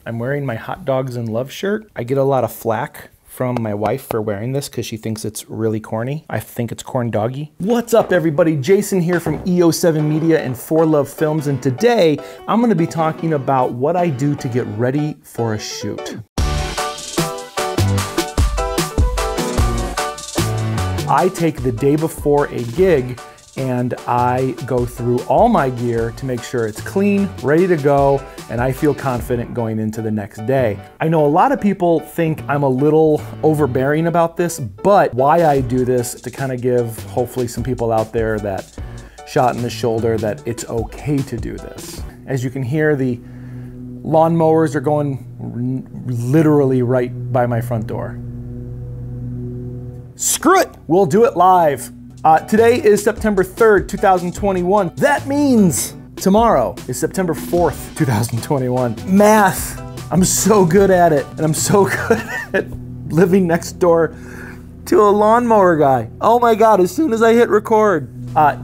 I'm wearing my hot dogs and love shirt. I get a lot of flack from my wife for wearing this because she thinks it's really corny. I think it's corn doggy. What's up everybody? Jason here from EO7 Media and For Love Films, and today I'm gonna be talking about what I do to get ready for a shoot. I take the day before a gig and I go through all my gear to make sure it's clean, ready to go, and I feel confident going into the next day. I know a lot of people think I'm a little overbearing about this, but why I do this to kind of give hopefully some people out there that shot in the shoulder that it's okay to do this. As you can hear, the lawnmowers are going literally right by my front door. Screw it, we'll do it live. Today is September 3rd, 2021. That means tomorrow is September 4th, 2021. Math, I'm so good at it, and I'm so good at living next door to a lawnmower guy. Oh my God, as soon as I hit record.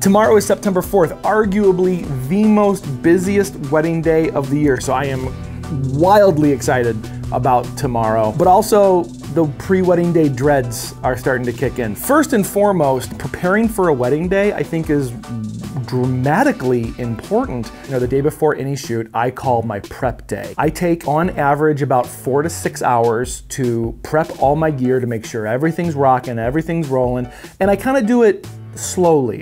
Tomorrow is September 4th, arguably the most busiest wedding day of the year, so I am wildly excited about tomorrow, but also the pre-wedding day dreads are starting to kick in. First and foremost, preparing for a wedding day I think is dramatically important. You know, the day before any shoot, I call my prep day. I take on average about 4 to 6 hours to prep all my gear to make sure everything's rocking, everything's rolling, and I kind of do it slowly.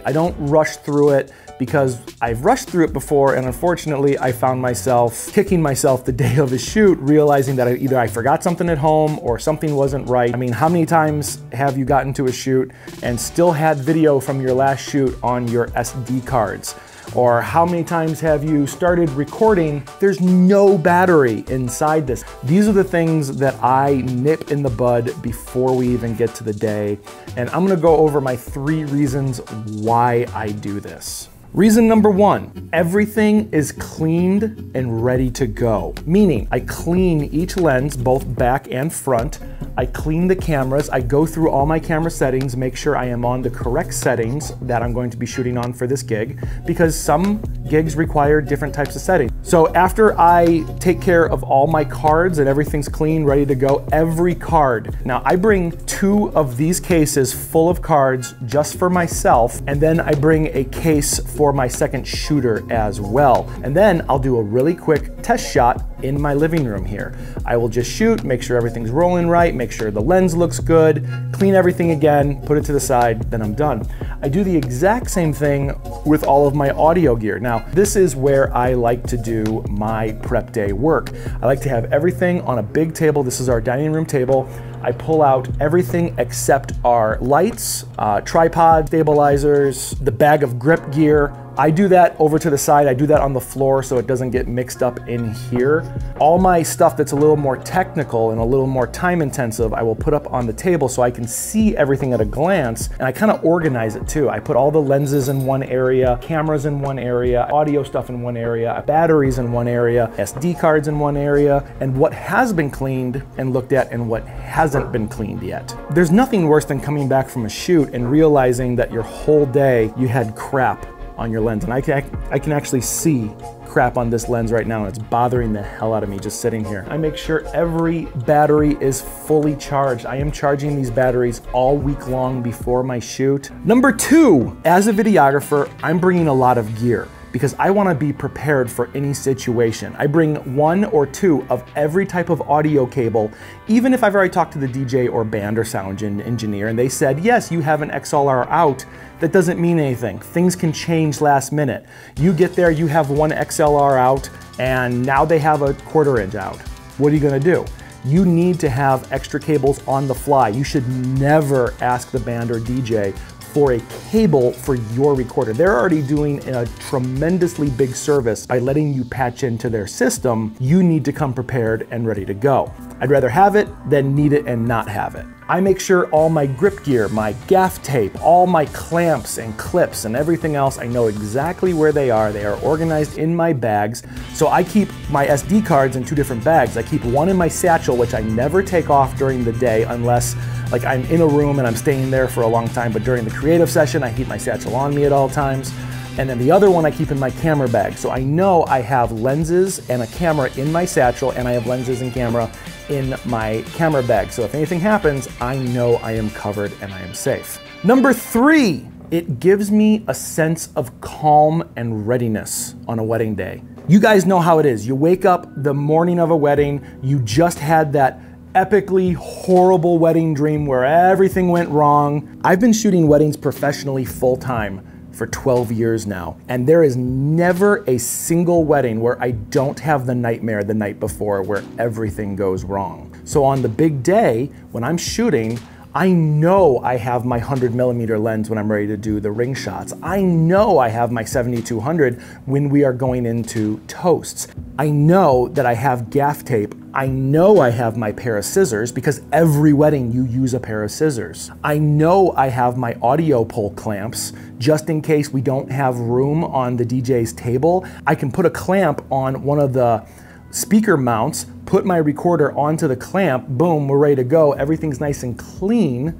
I don't rush through it because I've rushed through it before, and unfortunately I found myself kicking myself the day of the shoot, realizing that either I forgot something at home or something wasn't right. I mean, how many times have you gotten to a shoot and still had video from your last shoot on your SD cards? Or how many times have you started recording, there's no battery inside this? These are the things that I nip in the bud before we even get to the day. And I'm gonna go over my 3 reasons why I do this. Reason number 1, everything is cleaned and ready to go. Meaning, I clean each lens, both back and front. I clean the cameras. I go through all my camera settings, make sure I am on the correct settings that I'm going to be shooting on for this gig, because some gigs require different types of settings. So after I take care of all my cards and everything's clean, ready to go, every card. Now I bring 2 of these cases full of cards just for myself, and then I bring a case for my second shooter as well. And then I'll do a really quick test shot in my living room here. I will just shoot, make sure everything's rolling right, make sure the lens looks good, clean everything again, put it to the side, then I'm done. I do the exact same thing with all of my audio gear. Now, this is where I like to do my prep day work. I like to have everything on a big table. This is our dining room table. I pull out everything except our lights, tripod, stabilizers, the bag of grip gear. I do that over to the side. I do that on the floor so it doesn't get mixed up in here. All my stuff that's a little more technical and a little more time intensive, I will put up on the table so I can see everything at a glance, and I kind of organize it too. I put all the lenses in one area, cameras in one area, audio stuff in one area, batteries in one area, SD cards in one area, and what has been cleaned and looked at and what hasn't been cleaned yet. There's nothing worse than coming back from a shoot and realizing that your whole day you had crap on your lens. And I can actually see crap on this lens right now, and it's bothering the hell out of me just sitting here. I make sure every battery is fully charged. I am charging these batteries all week long before my shoot. Number 2, as a videographer, I'm bringing a lot of gear because I want to be prepared for any situation. I bring 1 or 2 of every type of audio cable, even if I've already talked to the DJ or band or sound engineer and they said, yes, you have an XLR out. That doesn't mean anything. Things can change last minute. You get there, you have 1 XLR out, and now they have a 1/4 inch out. What are you gonna do? You need to have extra cables on the fly. You should never ask the band or DJ for a cable for your recorder. They're already doing a tremendously big service by letting you patch into their system. You need to come prepared and ready to go. I'd rather have it than need it and not have it. I make sure all my grip gear, my gaff tape, all my clamps and clips and everything else, I know exactly where they are. They are organized in my bags. So I keep my SD cards in 2 different bags. I keep one in my satchel, which I never take off during the day unless like I'm in a room and I'm staying there for a long time, but during the creative session, I keep my satchel on me at all times. And then the other one I keep in my camera bag. So I know I have lenses and a camera in my satchel, and I have lenses and camera in my camera bag. So if anything happens, I know I am covered and I am safe. Number 3, it gives me a sense of calm and readiness on a wedding day. You guys know how it is. You wake up the morning of a wedding, you just had that epically horrible wedding dream where everything went wrong. I've been shooting weddings professionally full-time for 12 years now, and there is never a single wedding where I don't have the nightmare the night before where everything goes wrong. So on the big day, when I'm shooting, I know I have my 100mm lens when I'm ready to do the ring shots. I know I have my 7200 when we are going into toasts. I know that I have gaff tape. I know I have my pair of scissors because every wedding you use a pair of scissors. I know I have my audio pole clamps just in case we don't have room on the DJ's table. I can put a clamp on one of the speaker mounts, put my recorder onto the clamp, boom, we're ready to go. Everything's nice and clean,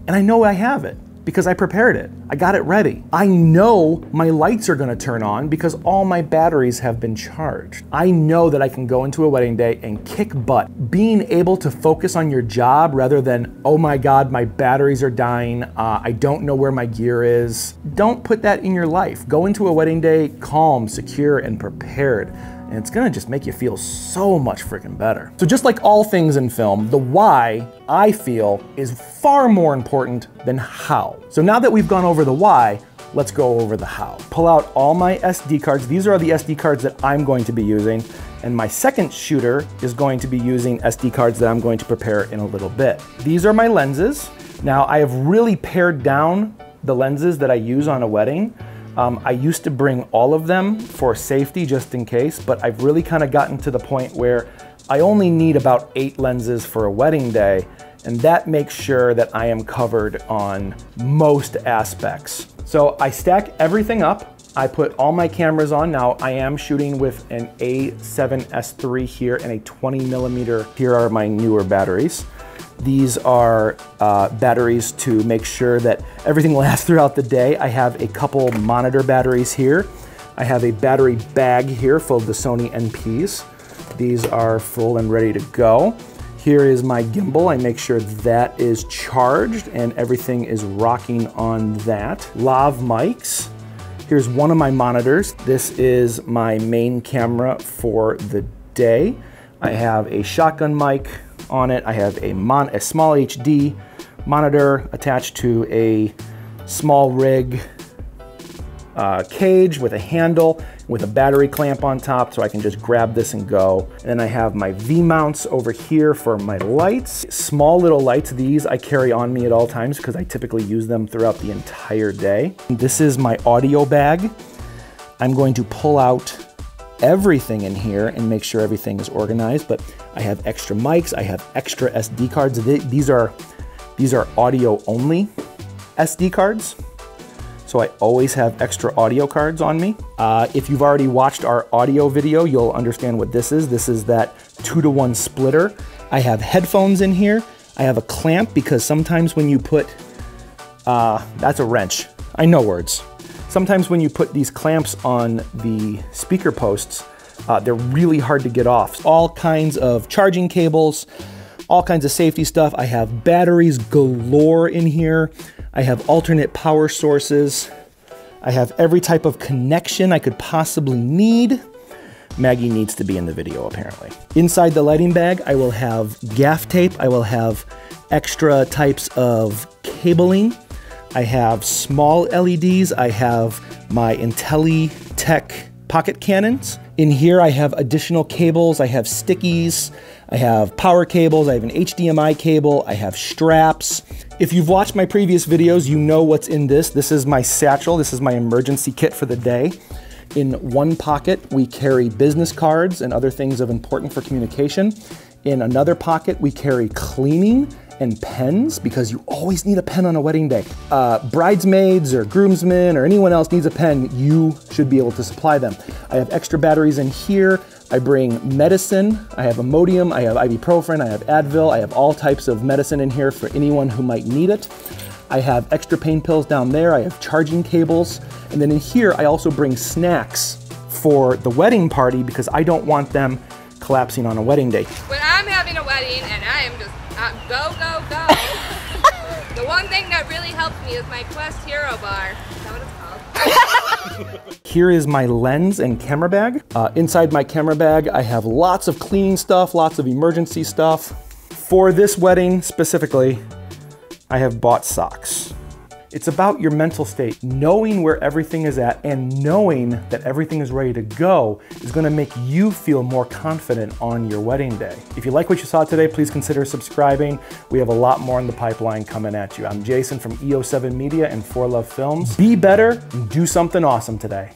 and I know I have it because I prepared it. I got it ready. I know my lights are gonna turn on because all my batteries have been charged. I know that I can go into a wedding day and kick butt. Being able to focus on your job rather than, oh my God, my batteries are dying, I don't know where my gear is. Don't put that in your life. Go into a wedding day calm, secure, and prepared. And it's gonna just make you feel so much freaking better. So just like all things in film, the why, I feel, is far more important than how. So now that we've gone over the why, let's go over the how. Pull out all my SD cards. These are the SD cards that I'm going to be using. And my second shooter is going to be using SD cards that I'm going to prepare in a little bit. These are my lenses. Now I have really pared down the lenses that I use on a wedding. I used to bring all of them for safety just in case, but I've really kind of gotten to the point where I only need about 8 lenses for a wedding day, and that makes sure that I am covered on most aspects. So I stack everything up. I put all my cameras on. Now I am shooting with an A7S III here and a 20mm. Here are my newer batteries. These are batteries to make sure that everything lasts throughout the day. I have a couple monitor batteries here. I have a battery bag here full of the Sony NPs. These are full and ready to go. Here is my gimbal. I make sure that is charged and everything is rocking on that. Lav mics. Here's one of my monitors. This is my main camera for the day. I have a shotgun mic on it. I have a small HD monitor attached to a small rig cage with a handle with a battery clamp on top so I can just grab this and go. And then I have my V-mounts over here for my lights. Small little lights. These I carry on me at all times because I typically use them throughout the entire day. This is my audio bag. I'm going to pull out everything in here and make sure everything is organized, but I have extra mics, I have extra SD cards. These are audio only SD cards, so I always have extra audio cards on me. If you've already watched our audio video, you'll understand what this is. This is that 2-to-1 splitter. I have headphones in here. I have a clamp because sometimes when you put, that's a wrench. I know words. Sometimes when you put these clamps on the speaker posts, they're really hard to get off. All kinds of charging cables, all kinds of safety stuff. I have batteries galore in here. I have alternate power sources. I have every type of connection I could possibly need. Maggie needs to be in the video apparently. Inside the lighting bag, I will have gaff tape. I will have extra types of cabling. I have small LEDs. I have my IntelliTech pocket cannons. In here I have additional cables. I have stickies. I have power cables. I have an HDMI cable. I have straps. If you've watched my previous videos, you know what's in this. This is my satchel. This is my emergency kit for the day. In one pocket, we carry business cards and other things of importance for communication. In another pocket, we carry cleaning and pens, because you always need a pen on a wedding day. Bridesmaids or groomsmen or anyone else needs a pen, you should be able to supply them. I have extra batteries in here. I bring medicine. I have Imodium, I have ibuprofen, I have Advil, I have all types of medicine in here for anyone who might need it. I have extra pain pills down there. I have charging cables. And then in here, I also bring snacks for the wedding party because I don't want them collapsing on a wedding day. When I'm having a wedding and I am just go, go, go, the one thing that really helps me is my Quest Hero Bar. Is that what it's called? Here is my lens and camera bag. Inside my camera bag, I have lots of cleaning stuff, lots of emergency stuff. For this wedding specifically, I have bought socks. It's about your mental state. Knowing where everything is at and knowing that everything is ready to go is gonna make you feel more confident on your wedding day. If you like what you saw today, please consider subscribing. We have a lot more in the pipeline coming at you. I'm Jason from EO7 Media and For Love Films. Be better and do something awesome today.